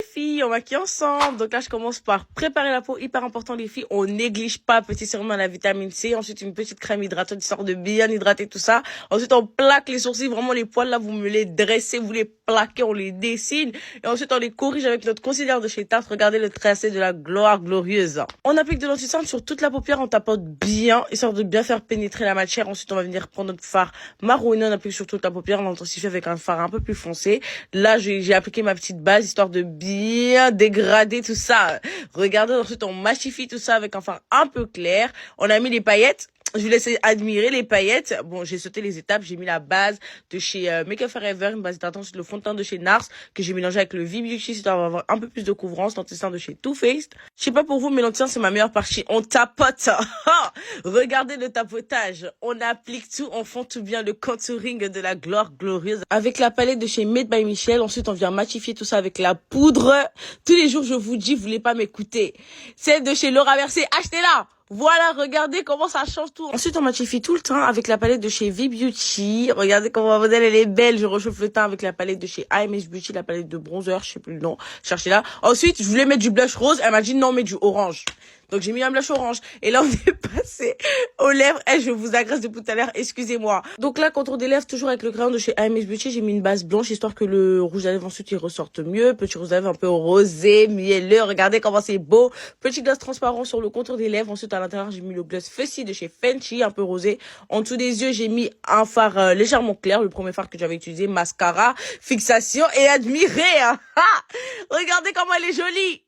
Filles, on maquille ensemble. Donc là, je commence par préparer la peau. Hyper important, les filles. On néglige pas petit sérum à la vitamine C. Ensuite, une petite crème hydratante histoire de bien hydrater tout ça. Ensuite, on plaque les sourcils. Vraiment, les poils là, vous me les dressez, vous les plaquez, on les dessine. Et ensuite, on les corrige avec notre concealer de chez Tarte. Regardez le tracé de la gloire glorieuse. On applique de l'anti-cerne sur toute la paupière. On tapote bien, histoire de bien faire pénétrer la matière. Ensuite, on va venir prendre notre fard marronné. On applique sur toute la paupière. On intensifie avec un fard un peu plus foncé. Là, j'ai appliqué ma petite base, histoire de bien dégrader tout ça. Regardez, ensuite, on mâchifie tout ça avec un fard un peu clair. On a mis les paillettes. Je vous laisse admirer les paillettes. Bon, j'ai sauté les étapes. J'ai mis la base de chez Make Up Forever, une base hydratante sur le fond de teint de chez NARS, que j'ai mélangé avec le V-Beauty, histoire d'avoir un peu plus de couvrance. L'anti-teint de chez Too Faced. Je sais pas pour vous, mais l'anti-teint, c'est ma meilleure partie. On tapote. Regardez le tapotage. On applique tout. On fond tout bien le contouring de la gloire glorieuse. Avec la palette de chez Made by Michel. Ensuite, on vient matifier tout ça avec la poudre. Tous les jours, je vous dis, vous voulez pas m'écouter. Celle de chez Laura Mercier, achetez-la! Voilà, regardez comment ça change tout. Ensuite, on matifie tout le teint avec la palette de chez V-Beauty. Regardez comment ma modèle, elle est belle. Je réchauffe le teint avec la palette de chez IMS Beauty, la palette de bronzer, je sais plus le nom. Cherchez-la. Ensuite, je voulais mettre du blush rose. Elle m'a dit non, mais du orange. Donc, j'ai mis un blush orange. Et là, on est passé aux lèvres. Je vous agresse depuis tout à l'heure. Excusez-moi. Donc là, contour des lèvres, toujours avec le crayon de chez IMS Beauty, j'ai mis une base blanche, histoire que le rouge à lèvres ensuite, il ressorte mieux. Petit rouge à lèvres un peu rosé, mielleux. Regardez comment c'est beau. Petit gloss transparent sur le contour des lèvres. Ensuite, à l'intérieur, j'ai mis le gloss Fussy de chez Fenty, un peu rosé. En dessous des yeux, j'ai mis un fard légèrement clair. Le premier fard que j'avais utilisé, mascara, fixation et admirez. Hein. Regardez comment elle est jolie.